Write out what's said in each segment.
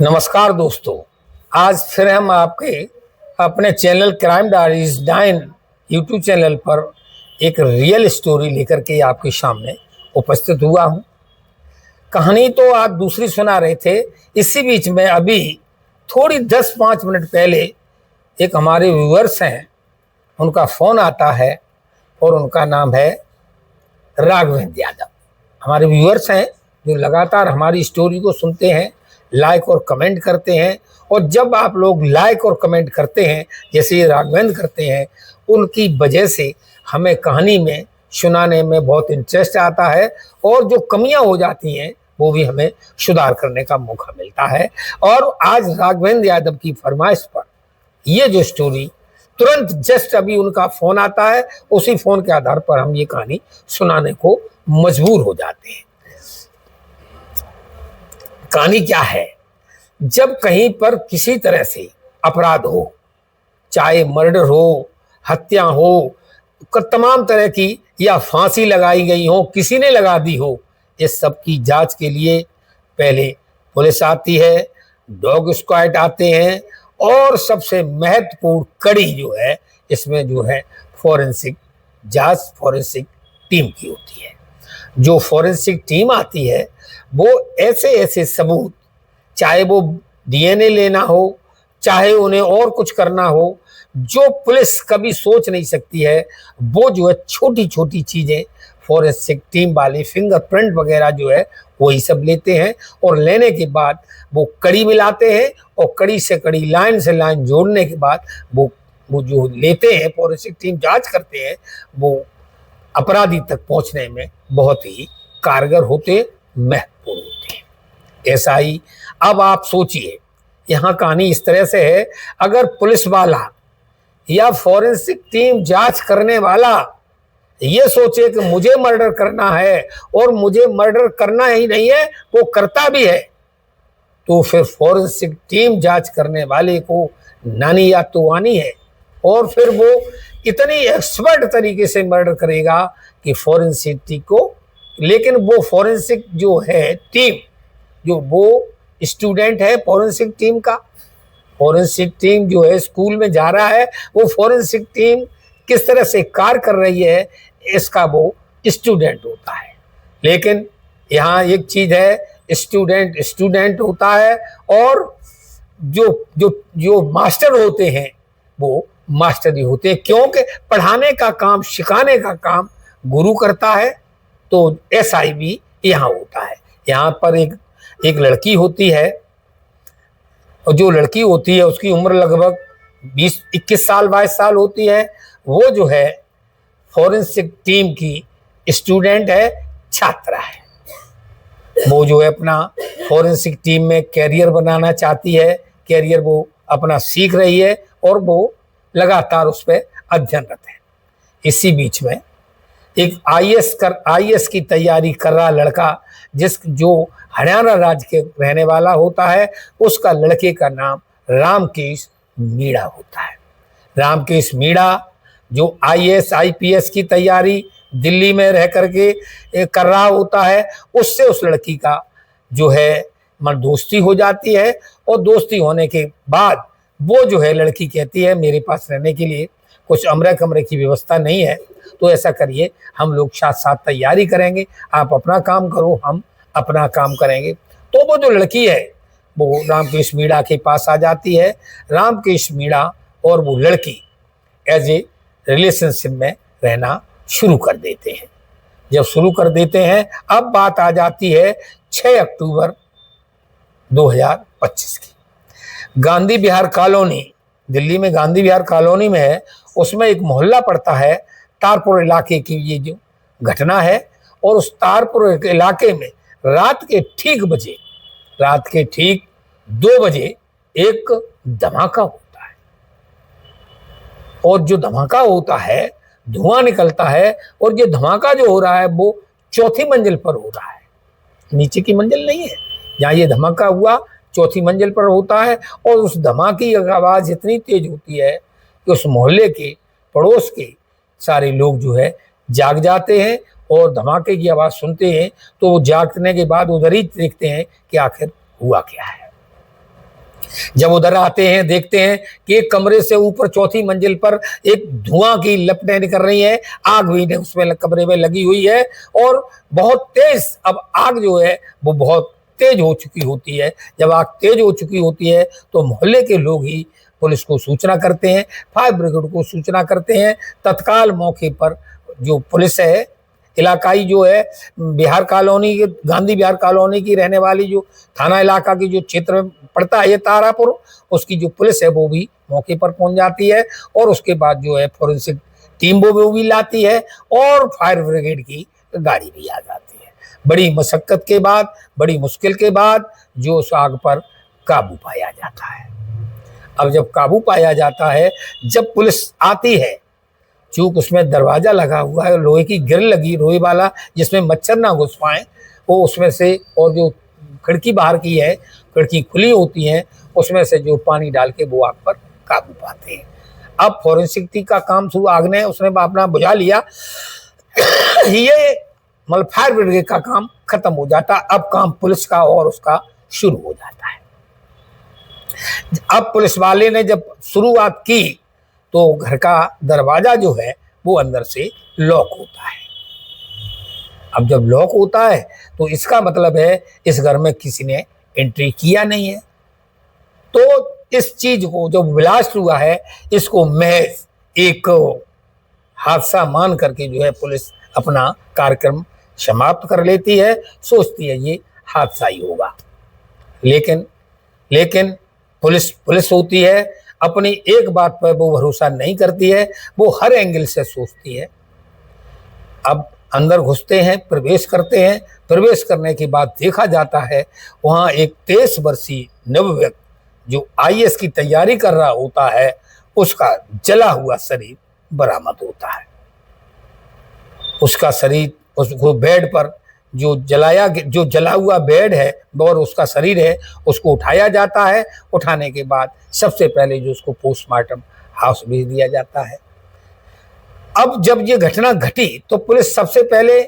नमस्कार दोस्तों, आज फिर हम आपके अपने channel crime diaries 9 YouTube channel पर एक रियल स्टोरी लेकर के आपके सामने उपस्थित हुआ हूं। कहानी तो आप दूसरी सुना रहे थे। इसी बीच में अभी थोड़ी 10-5 मिनट पहले एक हमारे व्यूअर्स हैं, उनका फ़ोन आता है और उनका नाम है राघवेंद्र यादव। हमारे व्यूअर्स हैं जो लगातार हमारी स्टोरी को सुनते हैं, लाइक और कमेंट करते हैं। और जब आप लोग लाइक और कमेंट करते हैं, जैसे ये राघवेंद्र करते हैं, उनकी वजह से हमें कहानी में सुनाने में बहुत इंटरेस्ट आता है और जो कमियां हो जाती हैं वो भी हमें सुधार करने का मौका मिलता है। और आज राघवेंद्र यादव की फरमाइश पर ये जो स्टोरी तुरंत जस्ट अभी उनका फ़ोन आता है, उसी फ़ोन के आधार पर हम ये कहानी सुनाने को मजबूर हो जाते हैं। कहानी क्या है? जब कहीं पर किसी तरह से अपराध हो, चाहे मर्डर हो, हत्या हो, तमाम तरह की, या फांसी लगाई गई हो, किसी ने लगा दी हो, इस सब की जांच के लिए पहले पुलिस आती है, डॉग स्क्वाड आते हैं और सबसे महत्वपूर्ण कड़ी जो है इसमें जो है फॉरेंसिक जांच, फॉरेंसिक टीम की होती है। जो फॉरेंसिक टीम आती है वो ऐसे ऐसे सबूत, चाहे वो डीएनए लेना हो, चाहे उन्हें और कुछ करना हो, जो पुलिस कभी सोच नहीं सकती है, वो जो है छोटी छोटी चीज़ें फॉरेंसिक टीम वाले फिंगरप्रिंट वगैरह जो है वही सब लेते हैं। और लेने के बाद वो कड़ी मिलाते हैं और कड़ी से कड़ी, लाइन से लाइन जोड़ने के बाद वो जो लेते हैं, फॉरेंसिक टीम जांच करते हैं, वो अपराधी तक पहुंचने में बहुत ही कारगर होते, महत्वपूर्ण होते हैं। ऐसा ही अब आप सोचिए, यहाँ कहानी इस तरह से है, अगर पुलिस वाला या फॉरेंसिक टीम जांच करने वाला ये सोचे कि मुझे मर्डर करना है और मुझे मर्डर करना ही नहीं है, वो करता भी है, तो फिर फॉरेंसिक टीम जांच करने वाले को नानी याद तो आनी है। और फिर वो इतनी एक्सपर्ट तरीके से मर्डर करेगा कि फॉरेंसिक टीम को, लेकिन वो फॉरेंसिक जो है टीम, जो वो स्टूडेंट है फॉरेंसिक टीम का, फॉरेंसिक टीम जो है स्कूल में जा रहा है, वो फॉरेंसिक टीम किस तरह से कार्य कर रही है इसका वो स्टूडेंट होता है। लेकिन यहाँ एक चीज़ है, स्टूडेंट स्टूडेंट होता है और जो जो जो मास्टर होते हैं वो मास्टर ही होते हैं, क्योंकि पढ़ाने का काम, सिखाने का काम गुरु करता है। तो एसआई भी यहाँ होता है। यहाँ पर एक लड़की होती है, और जो लड़की होती है उसकी उम्र लगभग 20-21 साल 22 साल होती है। वो जो है फॉरेंसिक टीम की स्टूडेंट है, छात्रा है। वो जो है अपना फॉरेंसिक टीम में कैरियर बनाना चाहती है, कैरियर वो अपना सीख रही है और वो लगातार उस पर अध्ययनरत है। इसी बीच में एक आईएएस की तैयारी कर रहा लड़का, जो हरियाणा राज्य के रहने वाला होता है, उसका लड़के का नाम रामकेश मीणा होता है। रामकेश मीणा जो आईएएस आईपीएस की तैयारी दिल्ली में रह करके कर रहा होता है, उससे उस लड़की का जो है दोस्ती हो जाती है। और दोस्ती होने के बाद वो जो है लड़की कहती है, मेरे पास रहने के लिए कुछ कमरे की व्यवस्था नहीं है, तो ऐसा करिए हम लोग साथ साथ तैयारी करेंगे, आप अपना काम करो, हम अपना काम करेंगे। तो वो जो लड़की है वो रामकेश मीणा के पास आ जाती है। रामकेश मीणा और वो लड़की एज ए रिलेशनशिप में रहना शुरू कर देते हैं। जब शुरू कर देते हैं, अब बात आ जाती है 6 अक्टूबर 2025 की। गांधी विहार कॉलोनी, दिल्ली में गांधी विहार कॉलोनी में है, उसमें एक मोहल्ला पड़ता है, तारपुर इलाके की ये जो घटना है। और उस तारपुर इलाके में रात के ठीक 2 बजे एक धमाका होता है। और जो धमाका होता है, धुआं निकलता है, और ये धमाका जो हो रहा है वो 4थी मंजिल पर हो रहा है, नीचे की मंजिल नहीं है। जहाँ ये धमाका हुआ 4थी मंजिल पर होता है। और उस धमाके की आवाज़ इतनी तेज होती है कि उस मोहल्ले के, पड़ोस के सारे लोग जो है जाग जाते हैं और धमाके की आवाज़ सुनते हैं। तो वो जागने के बाद उधर ही देखते हैं कि आखिर हुआ क्या है। जब उधर आते हैं देखते हैं कि एक कमरे से ऊपर चौथी मंजिल पर एक धुआं की लपटें निकल रही है, आग भी उसमें कमरे में लगी हुई है और बहुत तेज अब आग जो है वो बहुत तेज हो चुकी होती है। जब आग तेज हो चुकी होती है तो मोहल्ले के लोग ही पुलिस को सूचना करते हैं, फायर ब्रिगेड को सूचना करते हैं। तत्काल मौके पर जो पुलिस है इलाकाई जो है बिहार कॉलोनी गांधी बिहार कॉलोनी की रहने वाली जो थाना इलाका की जो क्षेत्र में पड़ता है ये तारापुर, उसकी जो पुलिस है वो भी मौके पर पहुंच जाती है और उसके बाद जो है फोरेंसिक टीम वो भी लाती है और फायर ब्रिगेड की गाड़ी भी आ जाती है। बड़ी मशक्कत के बाद, बड़ी मुश्किल के बाद जो उस आग पर काबू पाया जाता है। अब जब काबू पाया जाता है, जब पुलिस आती है, चूंकि उसमें दरवाजा लगा हुआ है, लोहे की ग्रिल लगी लोहे वाला जिसमें मच्छर ना घुस पाए, वो उसमें से और जो खिड़की बाहर की है, खिड़की खुली होती है, उसमें से जो पानी डाल के वो आग पर काबू पाते हैं। अब फॉरेंसिक टीम का काम शुरू, आग ने उसने अपना बुझा लिया, ये मतलब फायर ब्रिगेड का काम खत्म हो जाता। अब काम पुलिस का और उसका शुरू हो जाता है। अब पुलिस वाले ने जब शुरुआत की तो घर का दरवाजा जो है वो अंदर से लॉक होता है। अब जब लॉक होता है तो इसका मतलब है इस घर में किसी ने एंट्री किया नहीं है। तो इस चीज को जो ब्लास्ट हुआ है इसको महज एक हादसा मान करके जो है पुलिस अपना कार्यक्रम समाप्त कर लेती है, सोचती है ये हादसा ही होगा। लेकिन पुलिस होती है, अपनी एक बात पर वो भरोसा नहीं करती है, वो हर एंगल से सोचती है। अब अंदर घुसते हैं, प्रवेश करते हैं, प्रवेश करने के बाद देखा जाता है वहाँ एक 23 वर्षीय नवयुवक जो आईएएस की तैयारी कर रहा होता है, उसका जला हुआ शरीर बरामद होता है। उसका शरीर, उसको बेड पर जो जला हुआ बेड है और उसका शरीर है उसको उठाया जाता है। उठाने के बाद सबसे पहले जो उसको पोस्टमार्टम हाउस भेज दिया जाता है। अब जब ये घटना घटी तो पुलिस सबसे पहले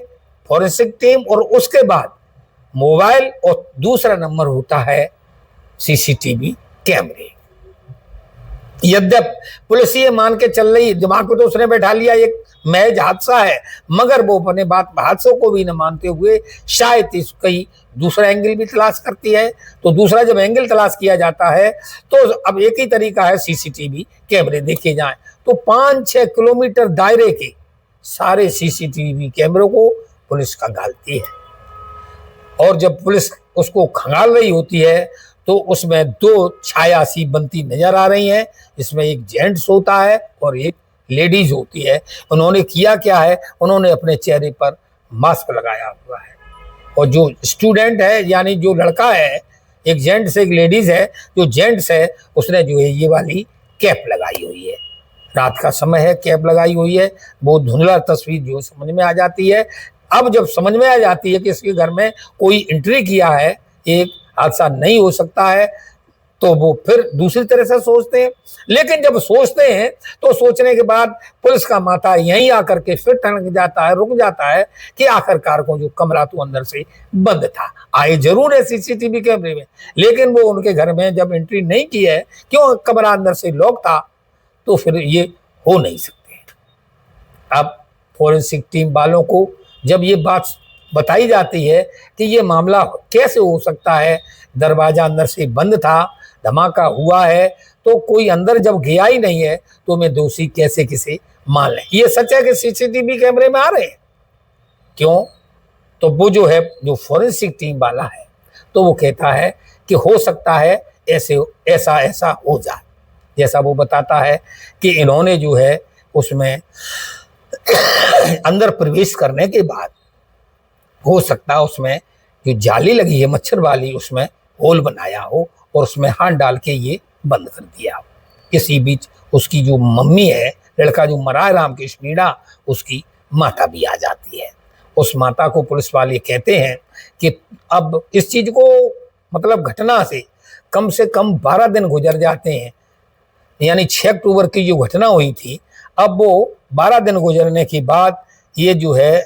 फॉरेंसिक टीम और उसके बाद मोबाइल और दूसरा नंबर होता है सीसीटीवी कैमरे। यद्यप पुलिस ये मान के चल रही, दिमाग को तो उसने बैठा लिया एक महज हादसा है, मगर वो अपने बात हादसों को भी न मानते हुए शायद कहीं दूसरा एंगल भी तलाश करती है। तो दूसरा जब एंगल तलाश किया जाता है तो अब एक ही तरीका है सीसीटीवी कैमरे देखे जाएं। तो 5-6 किलोमीटर दायरे के सारे सीसीटीवी कैमरों को पुलिस खंगालती है और जब पुलिस उसको खंगाल रही होती है तो उसमें 2 छाया सी बनती नजर आ रही हैं, जिसमें एक जेंट्स होता है और एक लेडीज होती है। उन्होंने किया क्या है, उन्होंने अपने चेहरे पर मास्क लगाया हुआ है और जो स्टूडेंट है यानी जो लड़का है, एक जेंट्स एक लेडीज है, जो जेंट्स है उसने जो है ये वाली कैप लगाई हुई है। रात का समय है, कैप लगाई हुई है, वो धुंधला तस्वीर जो समझ में आ जाती है। अब जब समझ में आ जाती है कि इसके घर में कोई एंट्री किया है, एक हादसा नहीं हो सकता है, तो वो फिर दूसरी तरह से सोचते हैं। लेकिन जब सोचते हैं तो सोचने के बाद पुलिस का माथा यहीं आकर के फिर ठनक जाता है, रुक जाता है कि आखिरकार को जो कमरा तो अंदर से बंद था, आए जरूर है सीसीटीवी कैमरे में, लेकिन वो उनके घर में जब एंट्री नहीं की है, क्यों कमरा अंदर से लॉक था, तो फिर ये हो नहीं सकते। अब फॉरेंसिक टीम वालों को जब ये बात बताई जाती है कि ये मामला कैसे हो सकता है, दरवाजा अंदर से बंद था, धमाका हुआ है, तो कोई अंदर जब गया ही नहीं है तो मैं दोषी कैसे किसे मान लें। ये सच है कि सीसीटीवी कैमरे में आ रहे हैं, क्यों? तो वो जो है जो फॉरेंसिक टीम वाला है तो वो कहता है कि हो सकता है ऐसा हो जाए। जैसा वो बताता है कि इन्होंने जो है उसमें अंदर प्रवेश करने के बाद हो सकता है उसमें जो जाली लगी है मच्छर वाली, उसमें होल बनाया हो और उसमें हाथ डाल के ये बंद कर दिया हो। इसी बीच उसकी जो मम्मी है, लड़का जो मरा है रामकृष्ण मीणा, उसकी माता भी आ जाती है। उस माता को पुलिस वाले कहते हैं कि अब इस चीज को मतलब घटना से कम 12 दिन गुजर जाते हैं, यानी 6 अक्टूबर की जो घटना हुई थी, अब वो 12 दिन गुजरने के बाद ये जो है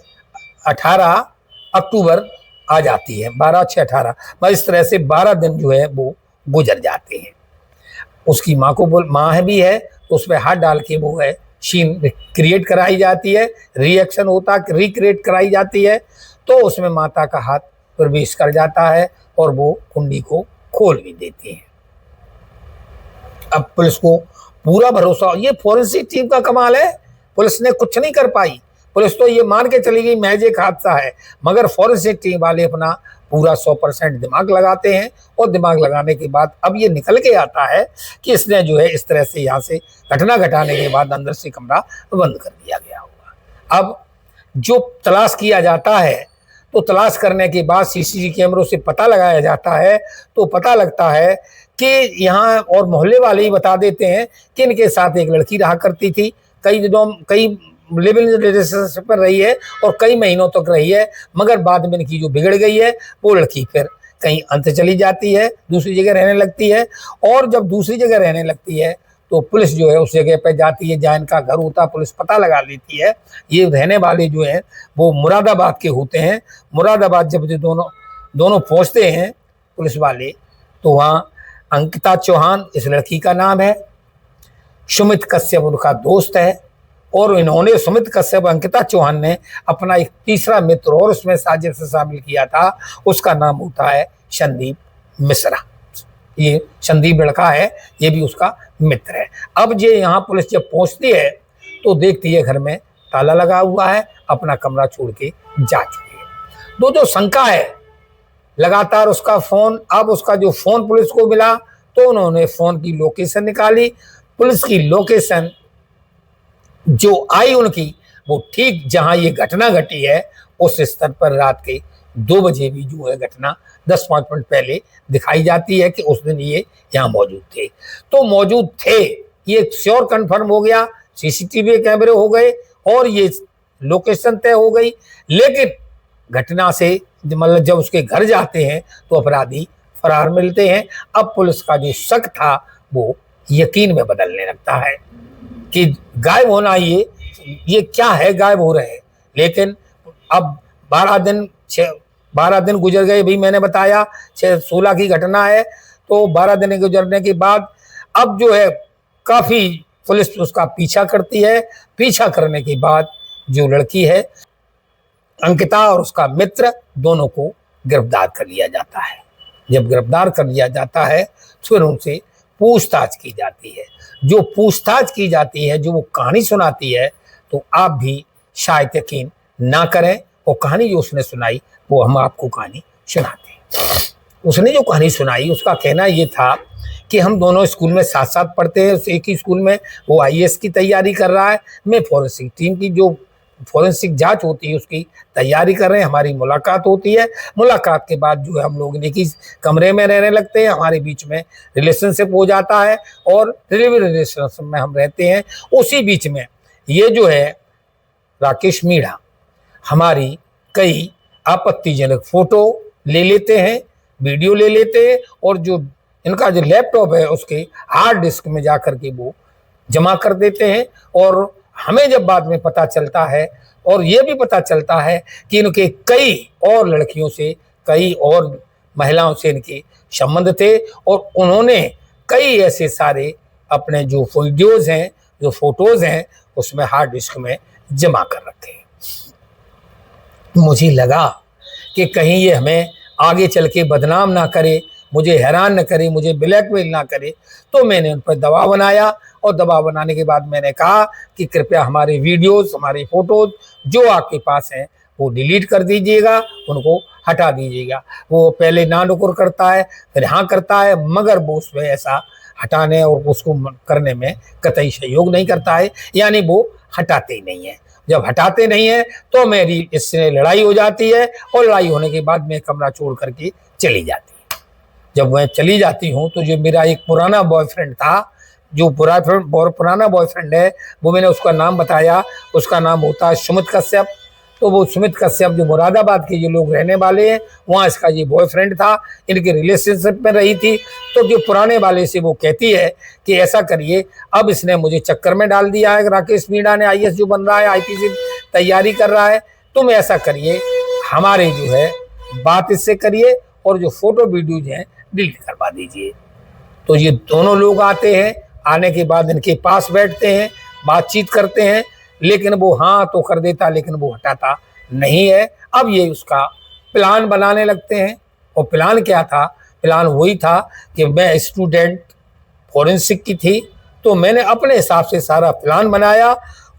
18 अक्टूबर आ जाती है, 12, 6, 18, बस इस तरह से 12 दिन जो है वो गुजर जाते हैं। उसकी माँ को माँ भी है तो उस पर हाथ डाल के वो है शीन क्रिएट कराई जाती है, रिएक्शन होता रिक्रिएट कराई जाती है, तो उसमें माता का हाथ प्रवेश कर जाता है और वो कुंडी को खोल भी देती है। अब पुलिस को पूरा भरोसा, ये फॉरेंसिक टीम का कमाल है, पुलिस ने कुछ नहीं कर पाई, पुलिस तो ये मान के चली गई महज एक हादसा है, मगर फॉरेंसिक टीम वाले अपना पूरा 100% दिमाग लगाते हैं और दिमाग लगाने के बाद अब ये निकल के आता है कि इसने जो है इस तरह से यहाँ से घटना घटाने के बाद अंदर से कमरा बंद कर दिया गया होगा। अब जो तलाश किया जाता है तो तलाश करने के बाद सीसीटीवी कैमरों से पता लगाया जाता है, तो पता लगता है कि यहाँ और मोहल्ले वाले ही बता देते हैं कि इनके साथ एक लड़की रहा करती थी, कई लिविंग रिलेशनशिप पर रही है और कई महीनों तक रही है, मगर बाद में इनकी जो बिगड़ गई है वो लड़की फिर कहीं अंत चली जाती है, दूसरी जगह रहने लगती है, और जब दूसरी जगह रहने लगती है तो पुलिस जो है उस जगह पर जाती है जहाँ इनका घर होता है, पुलिस पता लगा लेती है। ये रहने वाले जो हैं वो मुरादाबाद के होते हैं। मुरादाबाद जब ये दोनों पहुँचते हैं पुलिस वाले, तो वहाँ अंकिता चौहान इस लड़की का नाम है, सुमित कश्यप उनका दोस्त है, और इन्होंने सुमित कश्यप अंकिता चौहान ने अपना एक तीसरा मित्र और उसमें साजिश से शामिल किया था, उसका नाम होता है संदीप मिश्रा। ये संदीप लड़का है, ये भी उसका मित्र है। अब ये यहाँ पुलिस जब पहुंचती है तो देखती है घर में ताला लगा हुआ है, अपना कमरा छोड़ के जा चुकी है। तो जो शंका है लगातार उसका फोन, अब उसका जो फोन पुलिस को मिला तो उन्होंने फोन की लोकेशन निकाली, पुलिस की लोकेशन जो आई उनकी वो ठीक जहां ये घटना घटी है उस स्तर पर रात के 2 बजे भी जो है घटना 10-5 मिनट पहले दिखाई जाती है कि उस दिन ये यहाँ मौजूद थे। तो मौजूद थे ये श्योर कंफर्म हो गया, सीसीटीवी कैमरे हो गए और ये लोकेशन तय हो गई, लेकिन घटना से मतलब जब उसके घर जाते हैं तो अपराधी फरार मिलते हैं। अब पुलिस का जो शक था वो यकीन में बदलने लगता है कि गायब होना ये क्या है, गायब हो रहे हैं। लेकिन अब 12 दिन गुजर गए, भी मैंने बताया 16 की घटना है, तो 12 दिन गुजरने के बाद अब जो है काफी पुलिस उसका पीछा करती है। पीछा करने के बाद जो लड़की है अंकिता और उसका मित्र दोनों को गिरफ्तार कर लिया जाता है। जब गिरफ्तार कर लिया जाता है फिर उनसे पूछताछ की जाती है। जो पूछताछ की जाती है, जो वो कहानी सुनाती है, तो आप भी शायद यकीन ना करें, वो कहानी जो उसने सुनाई वो हम आपको कहानी सुनाते हैं। उसने जो कहानी सुनाई उसका कहना ये था कि हम दोनों स्कूल में साथ साथ पढ़ते हैं, एक ही स्कूल में, वो आईएएस की तैयारी कर रहा है, मैं फॉरेंसिक टीम की जो फॉरेंसिक जांच होती है उसकी तैयारी कर रहे हैं। हमारी मुलाकात होती है, मुलाकात के बाद जो है हम लोग एक ही कमरे में रहने लगते हैं, हमारे बीच में रिलेशनशिप हो जाता है और डिलीवरी रिलेशनशिप में हम रहते हैं। उसी बीच में ये जो है राकेश मीणा हमारी कई आपत्तिजनक फोटो ले लेते हैं, वीडियो ले लेते हैं, और जो इनका जो लैपटॉप है उसके हार्ड डिस्क में जाकर के वो जमा कर देते हैं। और हमें जब बाद में पता चलता है और ये भी पता चलता है कि इनके कई और लड़कियों से, कई और महिलाओं से इनके संबंध थे और उन्होंने कई ऐसे सारे अपने जो वीडियोज हैं, जो फोटोज हैं, उसमें हार्ड डिस्क में जमा कर रखे हैं। मुझे लगा कि कहीं ये हमें आगे चल के बदनाम ना करे, मुझे हैरान न करे, मुझे ब्लैकमेल ना करे, तो मैंने उन पर दबाव बनाया और दबाव बनाने के बाद मैंने कहा कि कृपया हमारे वीडियोस, हमारे फोटोज जो आपके पास हैं वो डिलीट कर दीजिएगा, उनको हटा दीजिएगा। वो पहले ना नुकुर करता है, फिर हाँ करता है, मगर वो उसमें ऐसा हटाने और उसको करने में कतई सहयोग नहीं करता है, यानी वो हटाते ही नहीं है। जब हटाते नहीं है तो मेरी इससे लड़ाई हो जाती है और लड़ाई होने के बाद मैं कमरा छोड़ करके चली जाती है। जब मैं चली जाती हूँ तो जो मेरा एक पुराना बॉयफ्रेंड था, जो पुराना बॉयफ्रेंड है, वो मैंने उसका नाम बताया, उसका नाम होता है सुमित कश्यप। तो वो सुमित कश्यप जो मुरादाबाद के जो लोग रहने वाले हैं वहाँ इसका ये बॉयफ्रेंड था, इनके रिलेशनशिप में रही थी। तो जो पुराने वाले से वो कहती है कि ऐसा करिए, अब इसने मुझे चक्कर में डाल दिया है, राकेश मीणा ने आईएएस जो बन रहा है, आईपीसी तैयारी कर रहा है, तुम ऐसा करिए हमारे जो है बात इससे करिए और जो फोटो वीडियोज हैं डिलीट करवा दीजिए। तो ये दोनों लोग आते हैं, आने के बाद इनके पास बैठते हैं, बातचीत करते हैं, लेकिन वो हाँ तो कर देता, लेकिन वो हटाता नहीं है। अब ये उसका प्लान बनाने लगते हैं। और प्लान क्या था? प्लान वही था कि मैं स्टूडेंट फॉरेंसिक की थी, तो मैंने अपने हिसाब से सारा प्लान बनाया,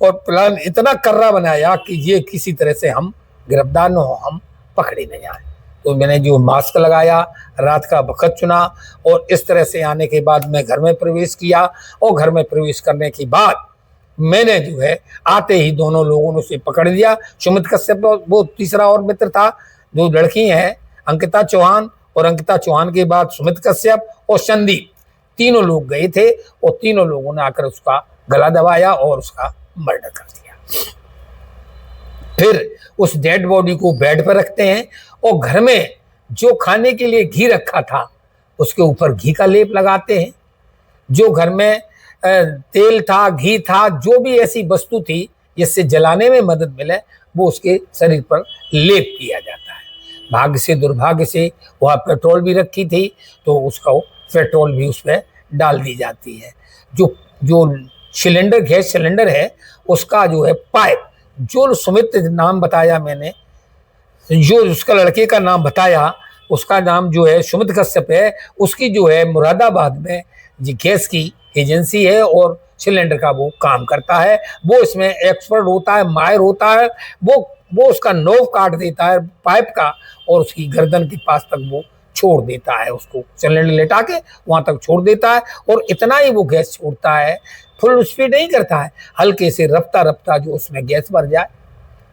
और प्लान इतना कर्रा बनाया कि ये किसी तरह से हम गिरफ्तार न हो, हम पकड़े न जाए। तो मैंने जो मास्क लगाया, रात का वक्त चुना, और इस तरह से आने के बाद मैं घर में प्रवेश किया। और घर में प्रवेश करने के बाद मैंने जो है आते ही दोनों लोगों ने उसे पकड़ लिया। सुमित कश्यप, वो तीसरा और मित्र था, जो लड़की हैं अंकिता चौहान, और अंकिता चौहान के बाद सुमित कश्यप और संदीप, तीनों लोग गए थे, और तीनों लोगों ने आकर उसका गला दबाया और उसका मर्डर कर दिया। फिर उस डेड बॉडी को बेड पर रखते हैं, और घर में जो खाने के लिए घी रखा था उसके ऊपर घी का लेप लगाते हैं। जो घर में तेल था, घी था, जो भी ऐसी वस्तु थी जिससे जलाने में मदद मिले, वो उसके शरीर पर लेप किया जाता है। भाग्य से दुर्भाग्य से वहाँ पेट्रोल भी रखी थी, तो उसका पेट्रोल भी उसमें डाल दी जाती है। जो सिलेंडर, गैस सिलेंडर है, उसका जो है पाइप, जो सुमित नाम बताया मैंने, जो उसका लड़के का नाम बताया, उसका नाम जो है सुमित कश्यप है, उसकी जो है मुरादाबाद में गैस की एजेंसी है, और सिलेंडर का वो काम करता है। वो इसमें एक्सपर्ट होता है, माहिर होता है। वो उसका नोव काट देता है पाइप का, और उसकी गर्दन के पास तक वो छोड़ देता है, उसको सिलेंडर लेटा के वहां तक छोड़ देता है। और इतना ही वो गैस छोड़ता है, फुल स्पीड नहीं करता है, हल्के से रफ्ता रफ्ता जो उसमें गैस भर जाए।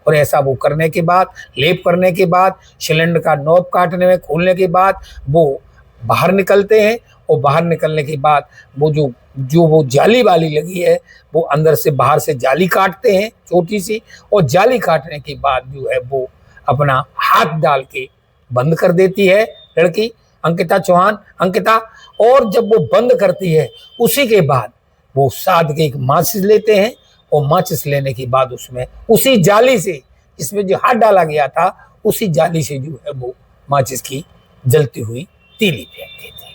और ऐसा वो करने के बाद, लेप करने के बाद, सिलेंडर का नॉब काटने में खोलने के बाद वो बाहर निकलते हैं। और बाहर निकलने के बाद वो जाली वाली लगी है, वो अंदर से बाहर से जाली काटते हैं छोटी सी, और जाली काटने के बाद जो है वो अपना हाथ डाल के बंद कर देती है लड़की अंकिता चौहान, अंकिता। और जब वो बंद करती है, उसी के बाद वो साथ के एक माचिस लेते हैं, और माचिस लेने के बाद उसमें उसी जाली से, इसमें जो हाथ डाला गया था, उसी जाली से जो है वो माचिस की जलती हुई तीली फेंकते थे।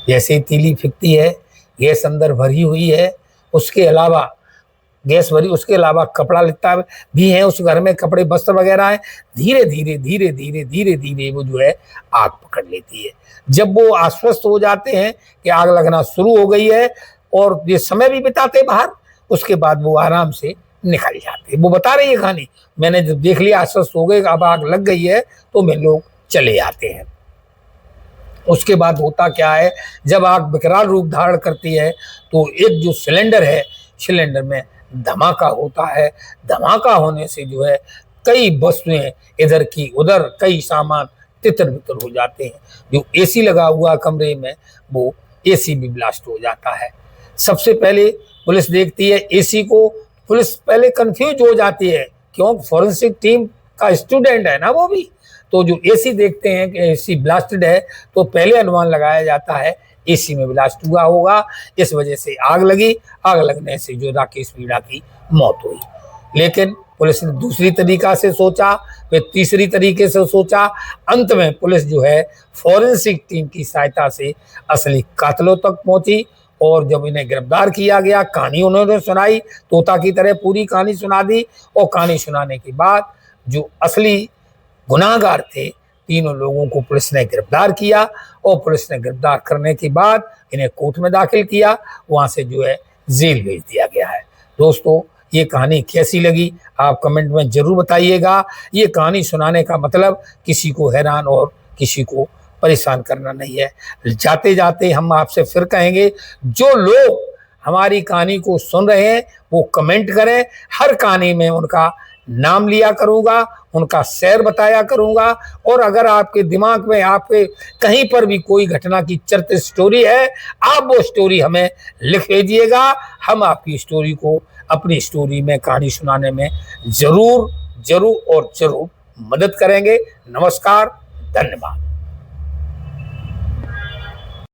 जैसे तीली फेंकती है, गैस अंदर भरी हुई है, उसके अलावा गैस भरी, उसके अलावा कपड़ा लित्ता भी है उस घर में, कपड़े वस्त्र वगैरह है। धीरे धीरे धीरे धीरे धीरे धीरे वो जो है आग पकड़ लेती है। जब वो आश्वस्त हो जाते हैं कि आग लगना शुरू हो गई है, और ये समय भी बिताते बाहर, उसके बाद वो आराम से निकल जाते। वो बता रही है कहानी, मैंने जब देख लिया आश्वस्त हो गए, अब आग लग गई है, तो मैं लोग चले आते हैं। उसके बाद होता क्या है, जब आग विकराल रूप धारण करती है, तो एक जो सिलेंडर है, सिलेंडर में धमाका होता है। धमाका होने से जो है कई वस्तुएं इधर की उधर, कई सामान तितर बितर हो जाते हैं। जो एसी लगा हुआ कमरे में, वो एसी भी ब्लास्ट हो जाता है। सबसे पहले पुलिस देखती है एसी को, पुलिस पहले कंफ्यूज हो जाती है, क्यों, फॉरेंसिक टीम का स्टूडेंट है ना वो भी। तो जो एसी देखते हैं कि एसी ब्लास्टेड है, तो पहले अनुमान लगाया जाता है एसी में ब्लास्ट हुआ होगा, इस वजह से आग लगी। आग लगने से जो राकेश मीणा की मौत हुई। लेकिन पुलिस ने दूसरी तरीका से सोचा, फिर तीसरी तरीके से सोचा। अंत में पुलिस जो है फॉरेंसिक टीम की सहायता से असली कातिलों तक पहुंची, और जब इन्हें गिरफ्तार किया गया, कहानी उन्होंने सुनाई, तोता की तरह पूरी कहानी सुना दी। और कहानी सुनाने के बाद जो असली गुनाहगार थे, तीनों लोगों को पुलिस ने गिरफ्तार किया, और पुलिस ने गिरफ्तार करने के बाद इन्हें कोर्ट में दाखिल किया, वहां से जो है जेल भेज दिया गया है। दोस्तों, ये कहानी कैसी लगी आप कमेंट में जरूर बताइएगा। ये कहानी सुनाने का मतलब किसी को हैरान और किसी को परेशान करना नहीं है। जाते जाते हम आपसे फिर कहेंगे, जो लोग हमारी कहानी को सुन रहे हैं वो कमेंट करें। हर कहानी में उनका नाम लिया करूंगा, उनका शेर बताया करूंगा। और अगर आपके दिमाग में, आपके कहीं पर भी कोई घटना की चर्चित स्टोरी है, आप वो स्टोरी हमें लिख भेजिएगा। हम आपकी स्टोरी को अपनी स्टोरी में, कहानी सुनाने में जरूर जरूर और जरूर मदद करेंगे। नमस्कार, धन्यवाद।